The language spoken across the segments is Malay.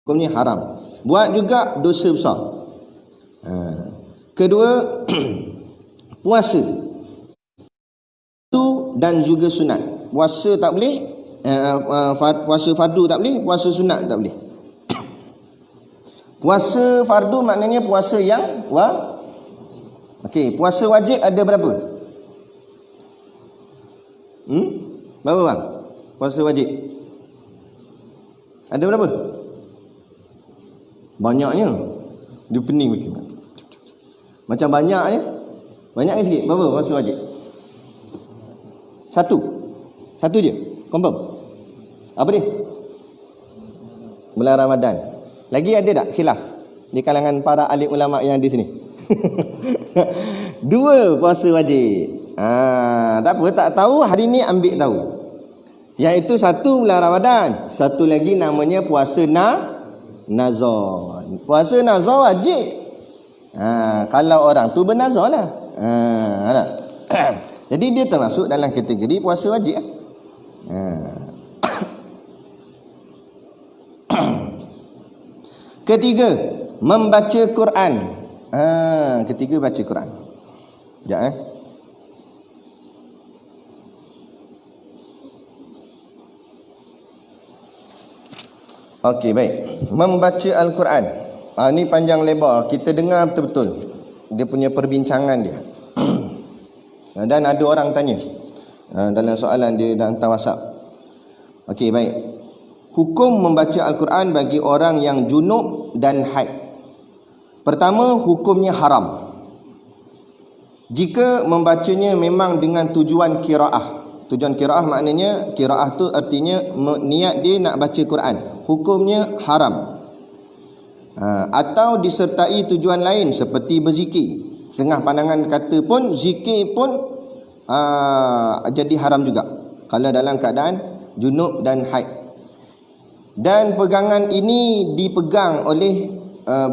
hukumnya haram. Buat juga dosa besar. Kedua, puasa dan juga sunat. Puasa tak boleh, puasa fardu tak boleh, puasa sunat tak boleh. Puasa fardu maknanya puasa yang okey, puasa wajib ada berapa? Berapa bang? Puasa wajib ada berapa? Banyaknya. Dia pening macam banyaknya. Banyaknya sikit. Berapa puasa wajib? Satu je. Confirm. Apa dia? Bulan Ramadan. Lagi ada tak khilaf di kalangan para alim ulama yang di sini? Dua puasa wajib. Tak apa, tak tahu hari ni ambil tahu. Iaitu satu bulan Ramadan, satu lagi namanya puasa nazar. Puasa nazar wajib. Kalau orang tu bernazar lah. Jadi dia termasuk dalam kategori puasa wajib. Ketiga, membaca Quran. Ketiga, baca Quran. Sekejap Okey, baik. Membaca Al-Quran. Ni panjang lebar. Kita dengar betul-betul dia punya perbincangan dia. Dan ada orang tanya dalam soalan dia dalam hantar WhatsApp. Okey, baik. Hukum membaca Al-Quran bagi orang yang junub dan haid. Pertama, hukumnya haram jika membacanya memang dengan tujuan qiraah. Tujuan qiraah maknanya, qiraah tu artinya niat dia nak baca Quran. Hukumnya haram. Atau disertai tujuan lain seperti berzikir. Setengah pandangan kata pun zikir pun jadi haram juga kalau dalam keadaan junub dan haid. Dan pegangan ini dipegang oleh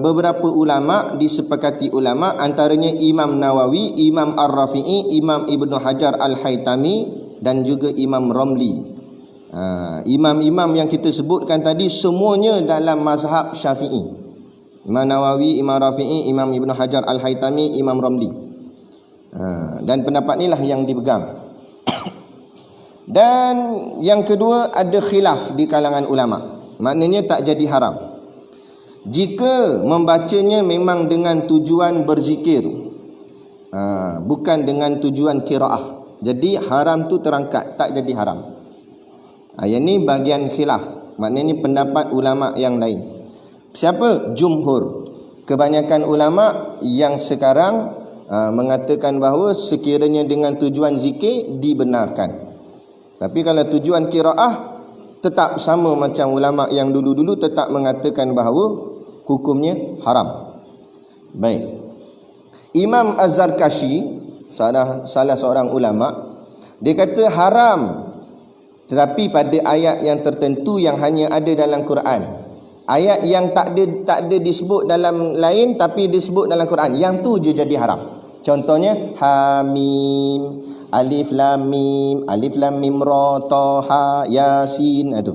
beberapa ulama, disepakati ulama, antaranya Imam Nawawi, Imam Ar-Rafi'i, Imam Ibnu Hajar Al-Haytami dan juga Imam Romli. Imam-imam yang kita sebutkan tadi semuanya dalam mazhab Syafi'i. Imam Nawawi, Imam Rafi'i, Imam Ibnu Hajar Al-Haytami, Imam Romli. Dan pendapat inilah yang dipegang. Dan yang kedua, ada khilaf di kalangan ulama. Maknanya tak jadi haram jika membacanya memang dengan tujuan berzikir, bukan dengan tujuan qiraah. Jadi haram tu terangkat, tak jadi haram. Yang ni bahagian khilaf, maknanya pendapat ulama yang lain. Siapa? Jumhur. Kebanyakan ulama yang sekarang mengatakan bahawa sekiranya dengan tujuan zikir dibenarkan. Tapi kalau tujuan qiraah, tetap sama macam ulama yang dulu-dulu tetap mengatakan bahawa hukumnya haram. Baik. Imam Az-Zarkashi, salah seorang ulama, dia kata haram tetapi pada ayat yang tertentu yang hanya ada dalam Quran. Ayat yang tak ada disebut dalam lain tapi disebut dalam Quran, yang tu je jadi haram. Contohnya Hamim, Alif Lam Mim Ra Ta Ha Yasin. Itu.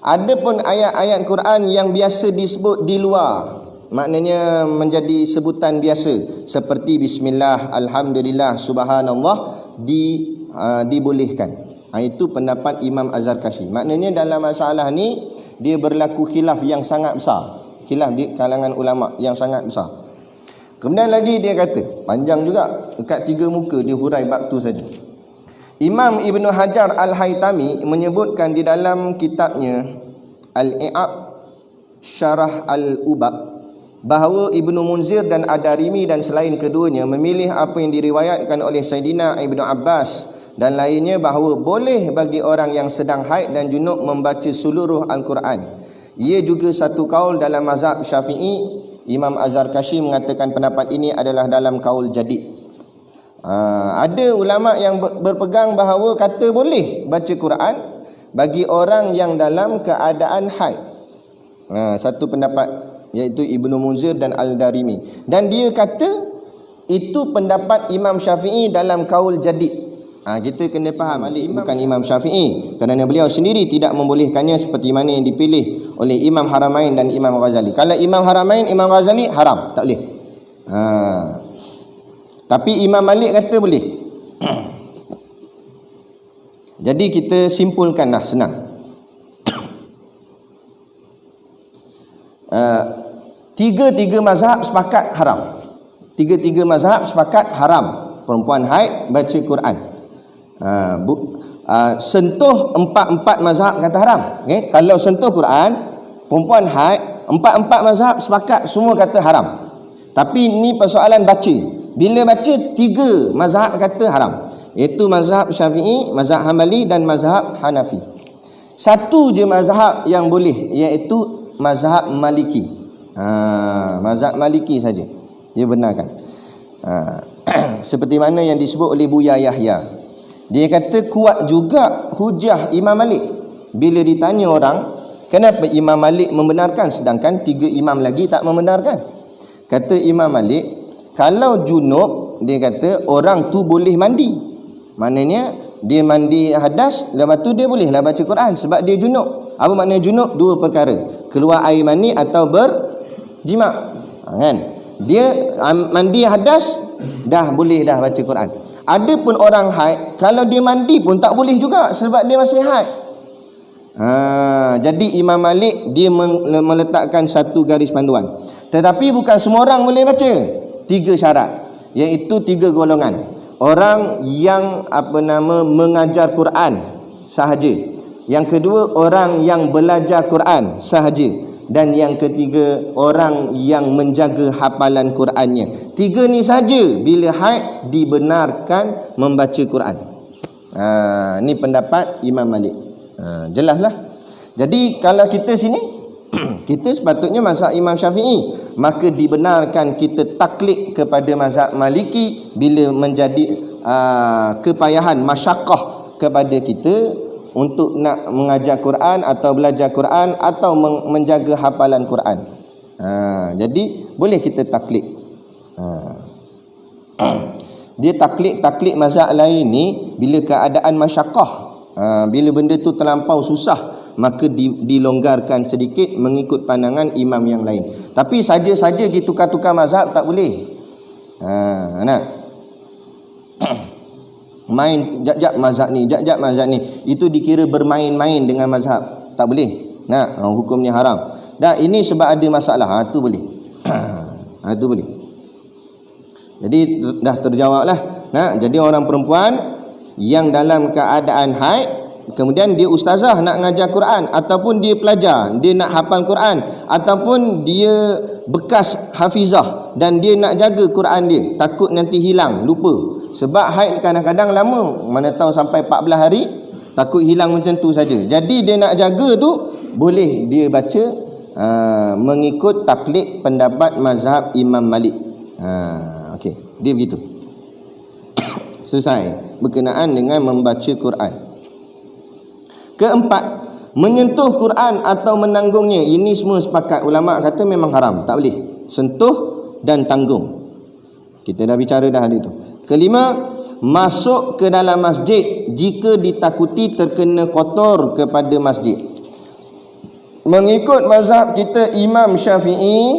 Adapun ayat-ayat Quran yang biasa disebut di luar, maknanya menjadi sebutan biasa seperti bismillah, alhamdulillah, subhanallah, dibolehkan. Itu pendapat Imam Az-Zarkashi. Maknanya dalam masalah ni dia berlaku khilaf yang sangat besar. Khilaf di kalangan ulama yang sangat besar. Kemudian lagi dia kata, panjang juga, dekat 3 muka dia hurai bab tu saja. Imam Ibnu Hajar Al-Haytami menyebutkan di dalam kitabnya Al-I'ab Syarah Al-Ubab bahawa Ibnu Munzir dan Ad-Darimi dan selain keduanya memilih apa yang diriwayatkan oleh Sayyidina Ibnu Abbas dan lainnya bahawa boleh bagi orang yang sedang haid dan junub membaca seluruh Al-Quran. Ia juga satu kaul dalam mazhab Syafi'i. Imam Az-Zarkashi mengatakan pendapat ini adalah dalam kaul jadid. Ada ulama yang berpegang bahawa kata boleh baca Quran bagi orang yang dalam keadaan haid. Satu pendapat iaitu Ibnu Munzir dan Al-Darimi. Dan dia kata itu pendapat Imam Syafi'i dalam kaul jadid. Kita kena faham Malik bukan Imam Syafi'i, kerana beliau sendiri tidak membolehkannya seperti mana yang dipilih oleh Imam Haramain dan Imam Ghazali. Kalau Imam Haramain, Imam Ghazali haram, tak boleh. Tapi Imam Malik kata boleh. Jadi kita simpulkanlah, senang. Tiga-tiga mazhab sepakat haram. Tiga-tiga mazhab sepakat haram perempuan haid baca Quran. Sentuh empat mazhab kata haram. Okay? Kalau sentuh Quran, perempuan haid, empat mazhab sepakat semua kata haram. Tapi ni persoalan baca. Bila baca, tiga mazhab kata haram, iaitu mazhab Syafi'i, mazhab Hambali dan mazhab Hanafi. Satu je mazhab yang boleh, iaitu mazhab Maliki. Mazhab Maliki saja dia benarkan. Seperti mana yang disebut oleh Buya Yahya. Dia kata kuat juga hujah Imam Malik. Bila ditanya orang, kenapa Imam Malik membenarkan sedangkan tiga imam lagi tak membenarkan? Kata Imam Malik, kalau junub, dia kata orang tu boleh mandi. Maknanya dia mandi hadas, lepas tu dia bolehlah baca Quran sebab dia junub. Apa makna junub? Dua perkara, keluar air mani atau berjima'. Kan? Dia mandi hadas, dah boleh dah baca Quran. Ada pun orang haid, kalau dia mandi pun tak boleh juga sebab dia masih haid. Jadi Imam Malik dia meletakkan satu garis panduan. Tetapi bukan semua orang boleh baca. Tiga syarat, iaitu tiga golongan. Orang yang mengajar Quran sahaja. Yang kedua, orang yang belajar Quran sahaja. Dan yang ketiga, orang yang menjaga hafalan Qurannya. Tiga ni saja bila haid dibenarkan membaca Quran. Ni pendapat Imam Malik. Jelaslah. Jadi kalau kita sini kita sepatutnya mazhab Imam Syafi'i, maka dibenarkan kita taklid kepada mazhab Maliki bila menjadi kepayahan, masyaqqah kepada kita untuk nak mengajar Quran atau belajar Quran atau menjaga hafalan Quran. Jadi boleh kita taklid. Dia taklid mazhab lain ni bila keadaan masyaqqah, bila benda tu terlampau susah, maka dilonggarkan sedikit mengikut pandangan imam yang lain. Tapi saja-saja gitu tukar-tukar mazhab tak boleh. Nak main jap-jap mazhab ni, jap-jap mazhab ni, itu dikira bermain-main dengan mazhab. Tak boleh. Nak hukumnya haram. Dan ini sebab ada masalah. Tu boleh. Tu boleh. Jadi dah terjawablah. Jadi orang perempuan yang dalam keadaan haid, kemudian dia ustazah nak ngajar Quran, ataupun dia pelajar, dia nak hafal Quran, ataupun dia bekas hafizah dan dia nak jaga Quran dia, takut nanti hilang, lupa. Sebab haid kadang-kadang lama, mana tahu sampai 14 hari, takut hilang macam tu saja. Jadi dia nak jaga tu, boleh dia baca mengikut taklid pendapat mazhab Imam Malik. Okey, dia begitu. Selesai berkenaan dengan membaca Quran. Keempat, menyentuh Quran atau menanggungnya. Ini semua sepakat ulama kata memang haram, tak boleh sentuh dan tanggung. Kita dah bicara dah hari itu. Kelima, masuk ke dalam masjid jika ditakuti terkena kotor kepada masjid. Mengikut mazhab kita Imam Syafi'i,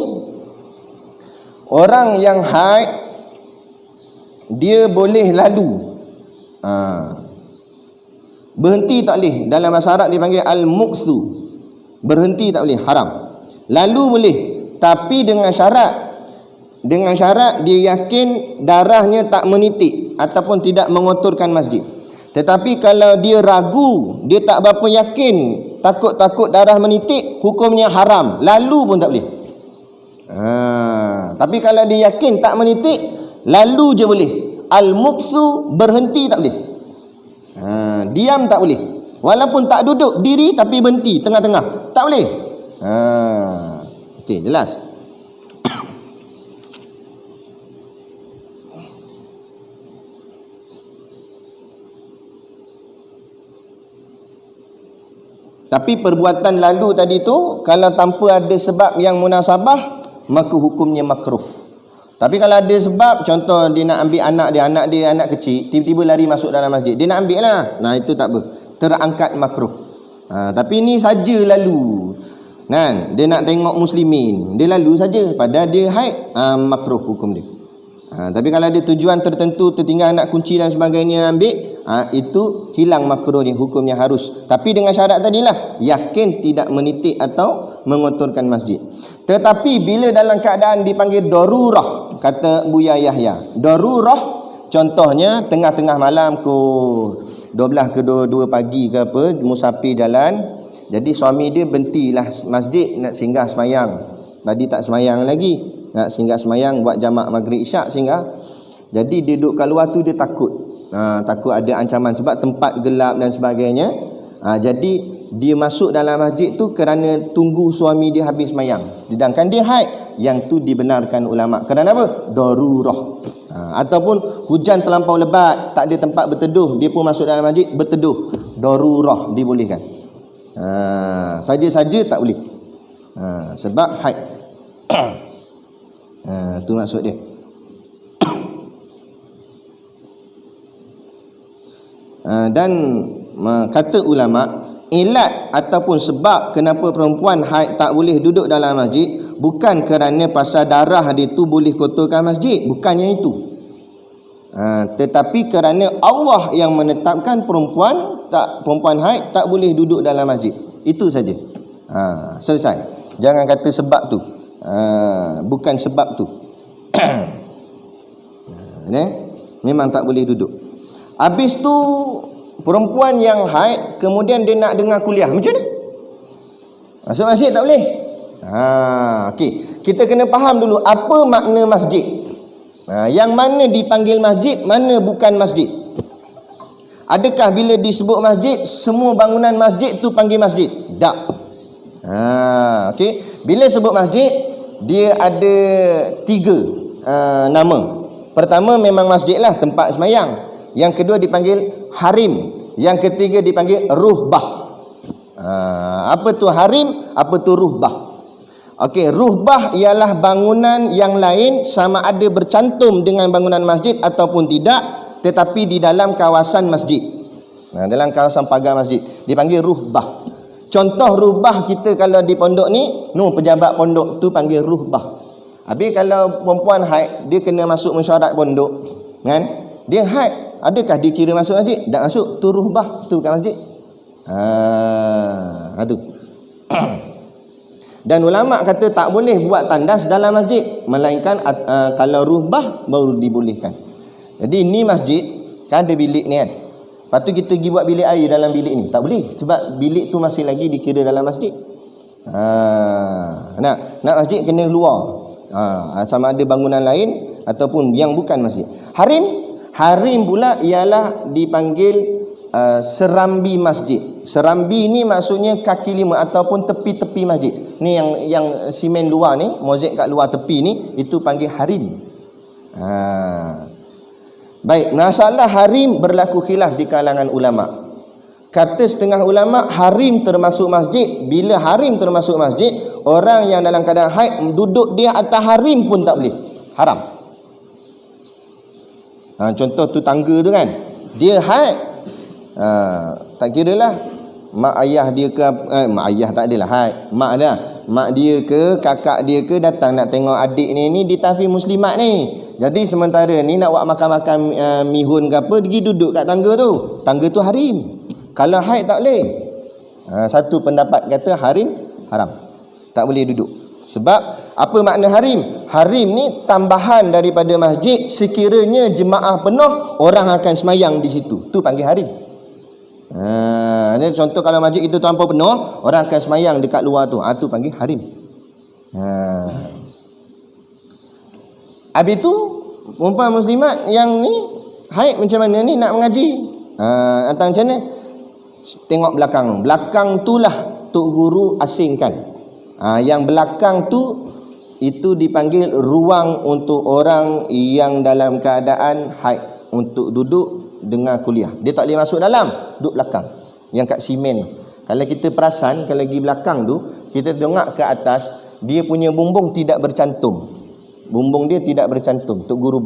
orang yang haid dia boleh lalu. Berhenti tak boleh. Dalam bahasa Arab dipanggil al-muqsu. Berhenti tak boleh, haram. Lalu boleh, tapi dengan syarat. Dengan syarat dia yakin darahnya tak menitik ataupun tidak mengotorkan masjid. Tetapi kalau dia ragu, dia tak berapa yakin, takut-takut darah menitik, hukumnya haram. Lalu pun tak boleh. Tapi kalau dia yakin tak menitik, lalu je boleh. Al-muqsu, berhenti tak boleh. Diam tak boleh. Walaupun tak duduk, diri tapi berhenti tengah-tengah, tak boleh. Okey, jelas. Tapi perbuatan lalu tadi tu, kalau tanpa ada sebab yang munasabah, maka hukumnya makruh. Tapi kalau ada sebab, contoh dia nak ambil anak dia anak kecil, tiba-tiba lari masuk dalam masjid, dia nak ambil lah, itu tak apa, terangkat makruh. Tapi ni saja lalu. Kan, dia nak tengok muslimin, dia lalu saja, padahal dia haid, makruh hukum dia. Tapi kalau ada tujuan tertentu, tertinggal anak kunci dan sebagainya, ambil, itu hilang makruhnya, hukumnya harus. Tapi dengan syarat tadilah, yakin tidak menitik atau mengotorkan masjid. Tetapi bila dalam keadaan dipanggil darurah, kata Buya Yahya, darurah contohnya tengah-tengah malam ke 12 ke 2 pagi ke apa, musafir jalan. Jadi suami dia bentilah masjid nak singgah semayang. Tadi tak semayang lagi, nak singgah semayang buat jamak maghrib isyak singgah. Jadi dia duduk kat luar tu dia takut. Takut ada ancaman sebab tempat gelap dan sebagainya. Jadi dia masuk dalam masjid tu kerana tunggu suami dia habis semayang. Sedangkan dia haid. Yang tu dibenarkan ulama. Kerana apa? Darurah. Ataupun hujan terlampau lebat, tak ada tempat berteduh, dia pun masuk dalam masjid berteduh. Darurah dibolehkan. Saja-saja tak boleh. Sebab haid. Tu maksud dia. Dan kata ulama, ilat ataupun sebab kenapa perempuan haid tak boleh duduk dalam masjid bukan kerana pasal darah dia tu boleh kotorkan masjid, bukannya itu. Tetapi kerana Allah yang menetapkan perempuan haid tak boleh duduk dalam masjid. Itu saja. Selesai. Jangan kata sebab tu. Bukan sebab tu. Memang tak boleh duduk. Habis tu perempuan yang haid kemudian dia nak dengar kuliah, macam mana? Masuk masjid tak boleh. Okey. Kita kena faham dulu apa makna masjid. Yang mana dipanggil masjid, mana bukan masjid. Adakah bila disebut masjid, semua bangunan masjid tu panggil masjid? Tak. Okey. Bila sebut masjid, dia ada 3 nama. Pertama memang masjid lah, tempat semayang. Yang kedua dipanggil harim. Yang ketiga dipanggil ruhbah. Apa tu harim, apa tu ruhbah? Okey, ruhbah ialah bangunan yang lain sama ada bercantum dengan bangunan masjid ataupun tidak, tetapi di dalam kawasan masjid. Dalam kawasan pagar masjid dipanggil ruhbah. Contoh ruhbah kita kalau di pondok ni, pejabat pondok tu panggil ruhbah. Habis kalau perempuan haid, dia kena masuk mesyuarat pondok, kan? Dia haid, adakah dia kira masuk masjid? Tak masuk, tu ruhbah, tu bukan masjid. Tu. Dan ulama kata tak boleh buat tandas dalam masjid, melainkan kalau ruhbah baru dibolehkan. Jadi ni masjid, kan ada bilik ni kan. Lepas tu kita pergi buat bilik air dalam bilik ni, tak boleh sebab bilik tu masih lagi dikira dalam masjid. Nak masjid kena luar. Sama ada bangunan lain ataupun yang bukan masjid. Harim pula ialah dipanggil serambi masjid. Serambi ni maksudnya kaki 5 ataupun tepi-tepi masjid. Ni yang simen luar ni, mozaik kat luar tepi ni, itu panggil harim. Baik, masalah harim berlaku khilaf di kalangan ulama. Kata setengah ulama harim termasuk masjid. Bila harim termasuk masjid, orang yang dalam keadaan haid duduk dia atas harim pun tak boleh. Haram. Contoh tu tangga tu kan, dia haid, tak kira lah mak ayah dia ke mak ayah tak adalah haid, mak dia ke kakak dia ke datang nak tengok adik ni di tahfiz muslimat ni. Jadi sementara ni nak buat makan-makan mihun ke apa, pergi duduk kat tangga tu. Tangga tu harim. Kalau haid tak boleh. Satu pendapat kata haram, tak boleh duduk. Sebab apa makna harim? Harim ni tambahan daripada masjid, sekiranya jemaah penuh, orang akan semayang di situ. Tu panggil harim. Contoh kalau masjid itu terlampau penuh, orang akan semayang dekat luar tu. Tu panggil harim. Habis tu perempuan muslimat yang ni haid macam mana ni nak mengaji? Atau macam mana? Tengok belakang. Belakang tu lah tok guru asingkan. Yang belakang tu itu dipanggil ruang untuk orang yang dalam keadaan haid untuk duduk dengar kuliah. Dia tak boleh masuk dalam, duduk belakang. Yang kat simen. Kalau kita perasan, kalau pergi belakang tu, kita tengok ke atas, dia punya bumbung tidak bercantum. Bumbung dia tidak bercantum. Tok guru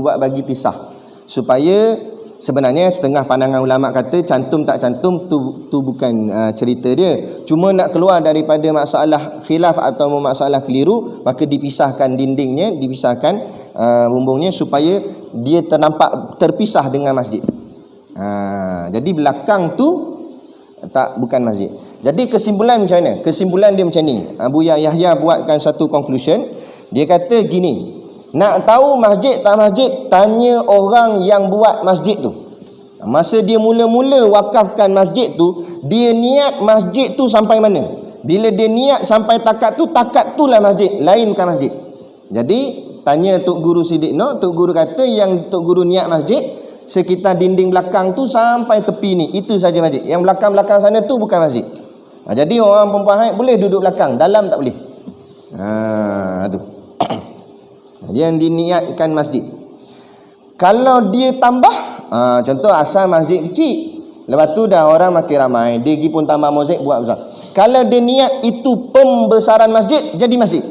buat bagi pisah supaya sebenarnya setengah pandangan ulama kata cantum tak cantum tu bukan cerita dia. Cuma nak keluar daripada masalah khilaf atau masalah keliru, maka dipisahkan dindingnya, dipisahkan bumbungnya supaya dia ternampak terpisah dengan masjid. Jadi belakang tu bukan masjid. Jadi kesimpulan macam mana? Kesimpulan dia macam ni. Abu Yahya buatkan satu conclusion. Dia kata gini, nak tahu masjid tak masjid, tanya orang yang buat masjid tu. Masa dia mula-mula wakafkan masjid tu, dia niat masjid tu sampai mana? Bila dia niat sampai takat tu lah masjid, lainkan masjid. Jadi tanya Tok Guru Siddiq Noh, Tok Guru kata yang Tok Guru niat masjid sekitar dinding belakang tu sampai tepi ni, itu saja masjid. Yang belakang-belakang sana tu bukan masjid. Jadi orang perempuan haid boleh duduk belakang, dalam tak boleh. Tu. Dia yang diniatkan masjid. Kalau dia tambah, contoh asal masjid kecil, lepas tu dah orang makin ramai, dia pergi pun tambah mozaik buat besar. Kalau dia niat itu pembesaran masjid, jadi masjid.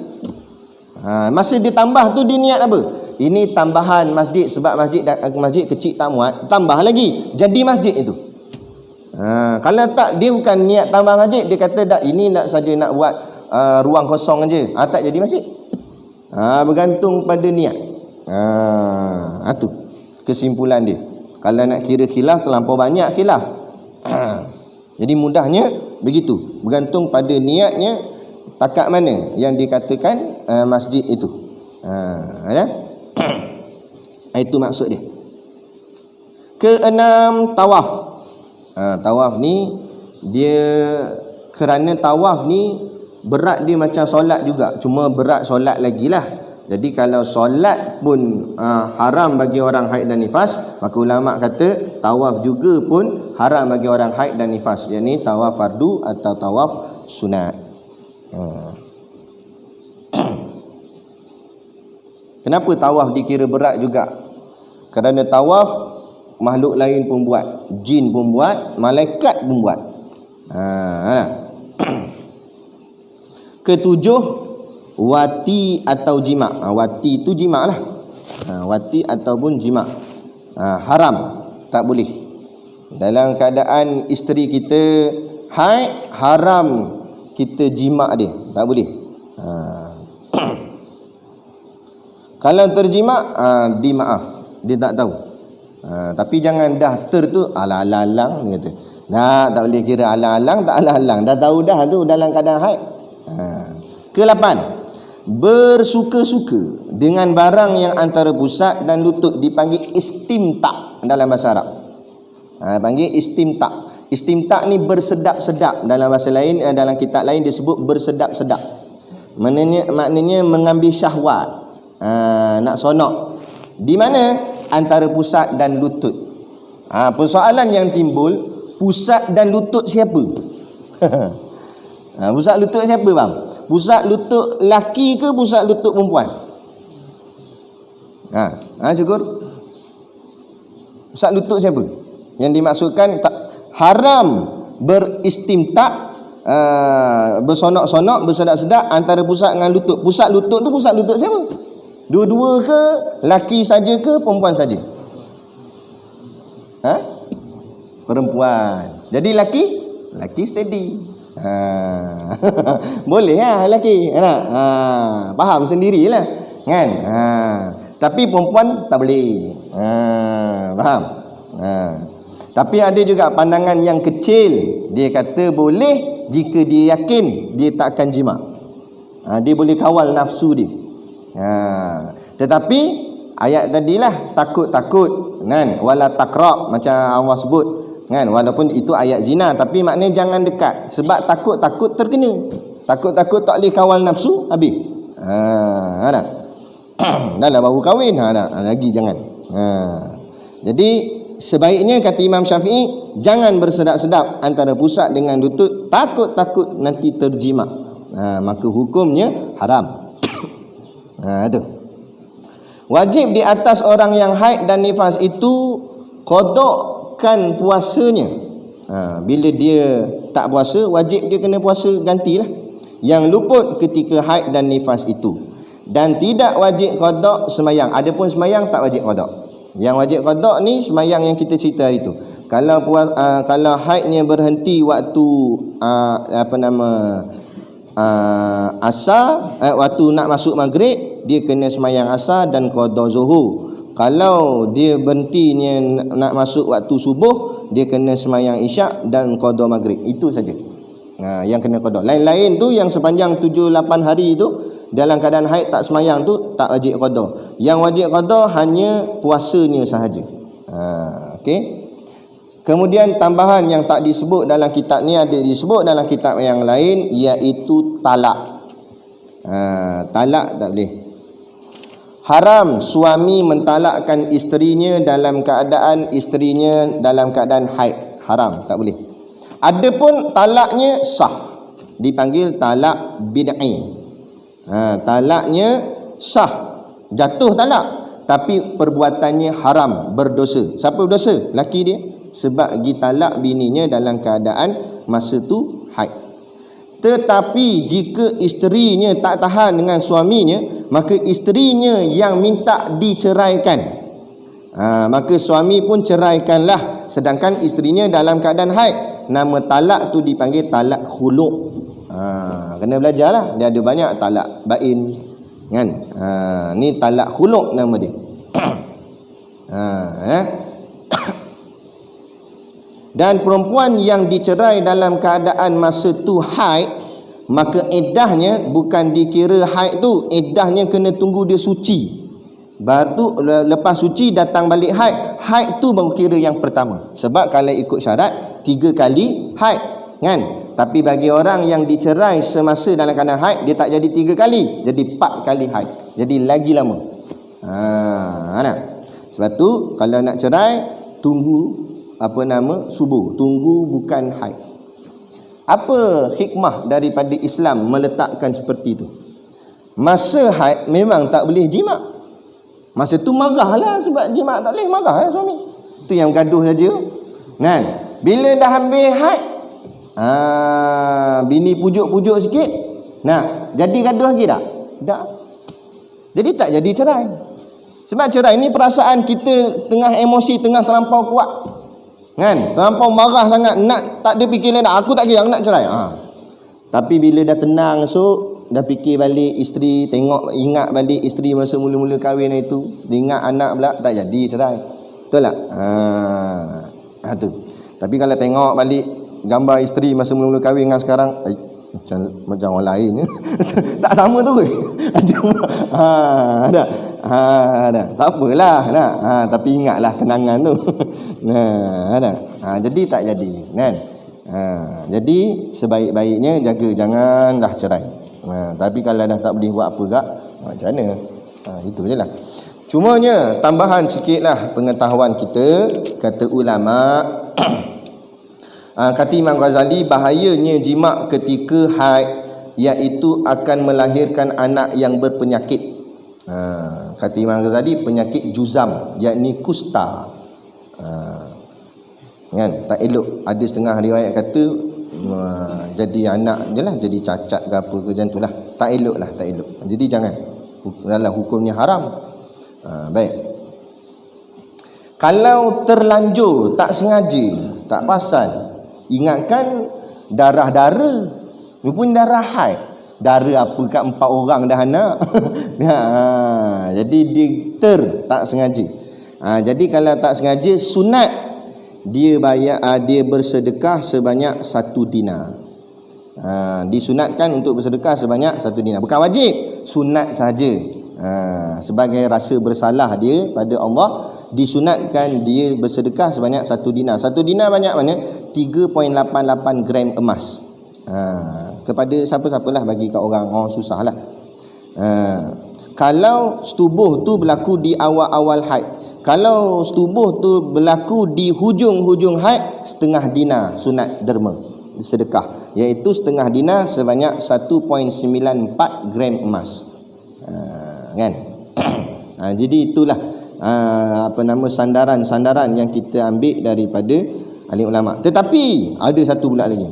Masa dia tambah tu dia niat apa? Ini tambahan masjid sebab masjid kecil tak muat, tambah lagi jadi masjid itu. Kalau tak, dia bukan niat tambah masjid, dia kata dah ini nak saja nak buat ruang kosong aja, tak jadi masjid. Bergantung pada niat. Tu kesimpulan dia. Kalau nak kira khilaf, terlampau banyak khilaf. Jadi mudahnya begitu, bergantung pada niatnya, takat mana yang dikatakan masjid itu. Itu maksud dia. Keenam, tawaf. Tawaf ni dia, kerana tawaf ni berat dia macam solat juga, cuma berat solat lagi lah. Jadi kalau solat pun haram bagi orang haid dan nifas, maka ulama kata tawaf juga pun haram bagi orang haid dan nifas, yakni tawaf fardu atau tawaf sunat. Kenapa tawaf dikira berat juga? Kerana tawaf makhluk lain pun buat, jin pun buat, malaikat pun buat. Ketujuh, wati atau jima'. Wati itu jima' lah. Wati ataupun jima'. Haram, tak boleh. Dalam keadaan isteri kita haid, haram kita jima' dia, tak boleh. Kalau terjima', di maaf, dia tak tahu. Tapi jangan dah tu alang-alang, dia kata. Tak boleh kira alang-alang, tak alang-alang. Dah tahu dah tu dalam keadaan haid. Ke-8, bersuka-suka dengan barang yang antara pusat dan lutut, dipanggil istimta' dalam bahasa Arab. Panggil istimta'. Istimta' ni bersedap-sedap. Dalam bahasa lain, dalam kitab lain disebut bersedap-sedap. Maknanya mengambil syahwat, nak sonok. Di mana? Antara pusat dan lutut. Persoalan yang timbul, pusat dan lutut siapa? Pusat lutut siapa bang? Pusat lutut laki ke pusat lutut perempuan? Syukur. Pusat lutut siapa? Yang dimaksudkan haram beristimta', bersonok-sonok, bersedak-sedak antara pusat dengan lutut. Pusat lutut tu pusat lutut siapa? Dua-dua ke? Laki saja ke? Perempuan saja? Perempuan. Jadi laki steady. Boleh lah laki. Faham sendirilah kan? Tapi perempuan tak boleh. Faham? Tapi ada juga pandangan yang kecil. Dia kata boleh jika dia yakin dia tak akan jima'. Dia boleh kawal nafsu dia. Tetapi ayat tadilah takut-takut kan, wala taqra, macam Allah sebut kan, walaupun itu ayat zina, tapi maknanya jangan dekat, sebab takut-takut terkena, takut-takut tak boleh kawal nafsu, habis. Dah lah baru kahwin, lagi jangan. Jadi sebaiknya kata Imam Syafi'i, jangan bersedap-sedap antara pusat dengan lutut, takut-takut nanti terjima'. Maka hukumnya haram. Itu. Wajib di atas orang yang haid dan nifas itu qadakkan puasanya. Bila dia tak puasa, wajib dia kena puasa gantilah yang luput ketika haid dan nifas itu. Dan tidak wajib qada sembahyang. Adapun sembahyang tak wajib qada. Yang wajib qada ni sembahyang yang kita cerita hari tu. Kalau kalau haidnya berhenti waktu asar, waktu nak masuk maghrib, dia kena sembahyang asar dan qada zuhur. Kalau dia berhentinya nak masuk waktu subuh, dia kena sembahyang isyak dan qada maghrib. Itu saja. Yang kena qada. Lain-lain tu yang sepanjang 7-8 hari tu dalam keadaan haid tak sembahyang tu tak wajib qada. Yang wajib qada hanya puasanya sahaja. Okey. Kemudian tambahan yang tak disebut dalam kitab ni ada disebut dalam kitab yang lain, iaitu talak. Talak tak boleh. Haram suami mentalakkan isterinya dalam keadaan haid. Haram, tak boleh. Adapun talaknya sah, dipanggil talak bid'i. Talaknya sah, jatuh talak, tapi perbuatannya haram, berdosa. Siapa berdosa? Laki dia, sebab pergi talak bininya dalam keadaan masa tu haid. Tetapi jika isterinya tak tahan dengan suaminya, maka isterinya yang minta diceraikan. Maka suami pun ceraikanlah, sedangkan isterinya dalam keadaan haid. Nama talak tu dipanggil talak khulu'. Kena belajarlah. Dia ada banyak talak bain kan. Ni talak khulu' nama dia. Dan perempuan yang dicerai dalam keadaan masa tu haid, maka iddahnya bukan dikira haid tu, iddahnya kena tunggu dia suci. Baru tu lepas suci datang balik haid. Haid tu baru kira yang pertama. Sebab kalau ikut syarat 3 kali haid kan. Tapi bagi orang yang dicerai semasa dalam keadaan haid, dia tak jadi 3 kali, jadi 4 kali haid. Jadi lagi lama. Sebab tu kalau nak cerai, tunggu subuh. Tunggu bukan haid. Apa hikmah daripada Islam meletakkan seperti itu? Masa haid memang tak boleh jima'. Masa tu marahlah sebab jima' tak boleh, marahlah suami. Tu yang gaduh saja kan. Bila dah ambil haid, bini pujuk-pujuk sikit, nah, jadi gaduh lagi tak? Tak. Jadi tak jadi cerai. Sebab cerai ni perasaan kita tengah emosi, tengah terlampau kuat kan, terlampau marah sangat, nak tak ada fikir lain, aku tak kira, aku nak cerai. Tapi bila dah tenang esok, dah fikir balik isteri, ingat balik isteri masa mula-mula kahwin itu, ingat anak pula, tak jadi cerai. Betul tak? Tu. Tapi kalau tengok balik gambar isteri masa mula-mula kahwin dengan sekarang, macam orang lain tak sama tu. Ada. Tak apalah nak. Tapi ingatlah kenangan tu. Jadi tak jadi kan. Jadi sebaik-baiknya jaga, janganlah cerai. Tapi kalau dah tak boleh buat apa gak, macam mana? Itu je lah. Cumanya tambahan sikitlah pengetahuan kita, kata ulama. Kata Imam Ghazali, bahayanya jima' ketika haid iaitu akan melahirkan anak yang berpenyakit. Kata Imam Ghazali, penyakit juzam, yakni kusta. Kan, tak elok. Ada setengah riwayat kata jadi anak je lah, jadi cacat ke apa ke macam tu lah. Tak elok lah, tak elok. Jadi jangan. Dalam hukumnya haram. Baik. Kalau terlanjur, tak sengaja, tak pasal, ingatkan darah-dara, ni pun darah haid. Darah apa kat 4 orang dah anak. Jadi dia tak sengaja. Jadi kalau tak sengaja, sunat dia bersedekah sebanyak 1 dinar. Disunatkan untuk bersedekah sebanyak 1 dinar. Bukan wajib, sunat saja. Sebagai rasa bersalah dia pada Allah, disunatkan dia bersedekah sebanyak 1 dinar. 1 dinar banyak mana? 3.88 gram emas. Kepada siapa-siapalah, bagi kat orang susah lah. Kalau setubuh tu berlaku di awal-awal haid, kalau setubuh tu berlaku di hujung-hujung haid, setengah dinar sunat derma sedekah, iaitu setengah dinar sebanyak 1.94 gram emas. Kan? Jadi itulah sandaran yang kita ambil daripada alim ulama. Tetapi ada satu pula lagi.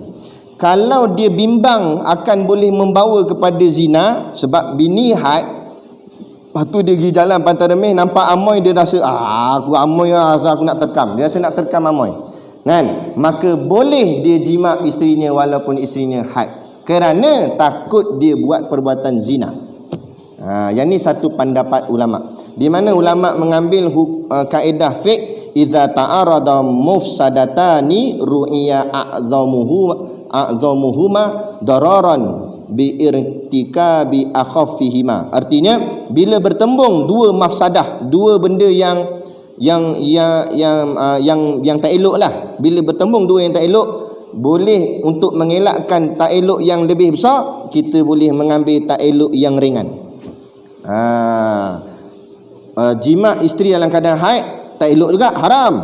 Kalau dia bimbang akan boleh membawa kepada zina, sebab bini haid Lepas tu dia pergi jalan Pantai Remeh, nampak amoy, dia rasa aku amoy lah, rasa aku nak terkam. Dia rasa nak terkam amoy. Kan? Maka boleh dia jima isterinya walaupun isterinya haid, kerana takut dia buat perbuatan zina. Yang ni satu pendapat ulama. Di mana ulama mengambil kaedah fiqh, idza ta'arada mufsadatani ru'iya a'zamuhuma dararan bi irtikabi akhaffihima. Artinya bila bertembung dua mafsadah, dua benda yang tak elok lah. Bila bertembung dua yang tak elok, boleh untuk mengelakkan tak elok yang lebih besar, kita boleh mengambil tak elok yang ringan. Jima isteri dalam keadaan haid tak elok juga, haram.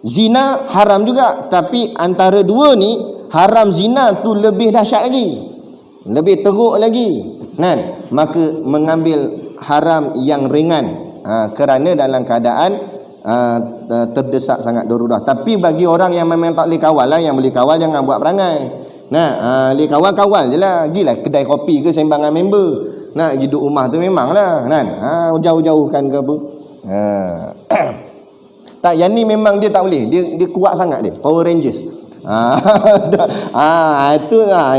Zina haram juga, tapi antara dua ni haram zina tu lebih dahsyat lagi, lebih teruk lagi. Kan? Maka mengambil haram yang ringan, kerana dalam keadaan terdesak sangat darurat. Tapi bagi orang yang memang tak boleh kawal lah, yang boleh kawal jangan buat perangai. Boleh kawal je lah. Gilah kedai kopi ke sembangan member. Hidup rumah tu memanglah kan. Jauh-jauhkan ke apa. Tak, yang ni memang dia tak boleh. Dia kuat sangat dia. Power Rangers.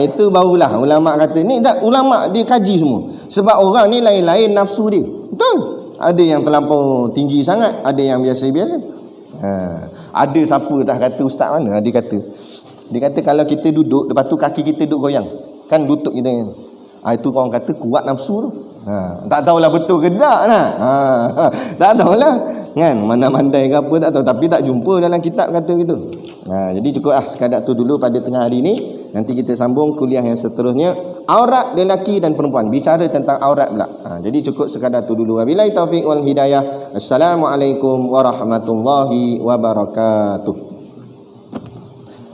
Itu barulah ulama kata ni. Ulama dia kaji semua. Sebab orang ni lain-lain nafsu dia. Betul. Ada yang terlampau tinggi sangat, ada yang biasa-biasa. Ada siapa dah kata, ustaz mana dia kata kalau kita duduk, lepas tu kaki kita duduk goyang, kan lutut kita kan. Itu orang kata kuat nafsu tu. Tak tahulah betul ke tak lah. Tak tahulah kan, mana mandai ke apa tak tahu, tapi tak jumpa dalam kitab kata gitu. Jadi cukup sekadar tu dulu pada tengah hari ni. Nanti kita sambung kuliah yang seterusnya, aurat lelaki dan perempuan, bicara tentang aurat pula. Jadi cukup sekadar tu dulu. Wabillahi taufiq wal hidayah. Assalamualaikum warahmatullahi wabarakatuh.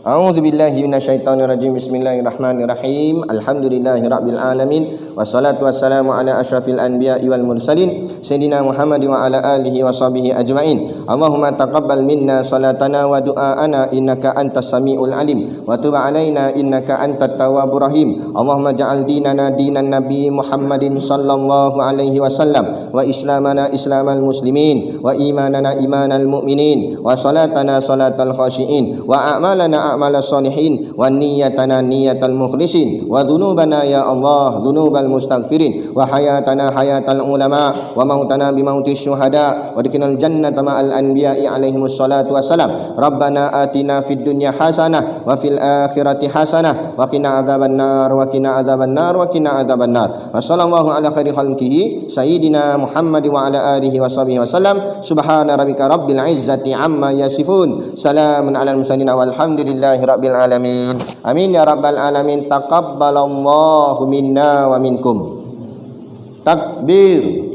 A'udzubillahi minasyaitonirrajim. Bismillahirrahmanirrahim. Alhamdulillahirabbil alamin. Wassalatu wassalamu ala asyrafil anbiya'i wal mursalin sayyidina Muhammad wa ala alihi washabihi ajmain. Allahumma taqabbal minna salatana wa du'aana innaka antas samiul alim wa tub alaina innaka antat tawwabur rahim. Allahumma ja'al dinana dinan nabi Muhammadin sallallahu alaihi wasallam wa islamana islamal muslimin wa imanana imanal mu'minin wa salatana salatal khashiin wa a'malana a'mal salihin wa niyyatana niyyatal mukhlisin wa dhunubana ya Allah dhunubal mustaghfirin wa hayatana hayatal ulama wa mautana bi mautis syuhada wa dikinal jannata ma'al anbiya'i alaihimus salatu wassalam. Rabbana atina fid dunya hasanah wa fil akhirati hasanah wa qina adzabannar wa qina adzabannar wa qina adzabannar. Wa sallallahu ala khairi khalqihi sayyidina Muhammad wa ala alihi washabihi wasallam. Subhana rabbika rabbil izzati amma yasifun, salamun alal mursalin walhamdulillah Rabbil alamin. Amin ya rabbal alamin. Taqabbalallahu minna wa minkum. Takbir.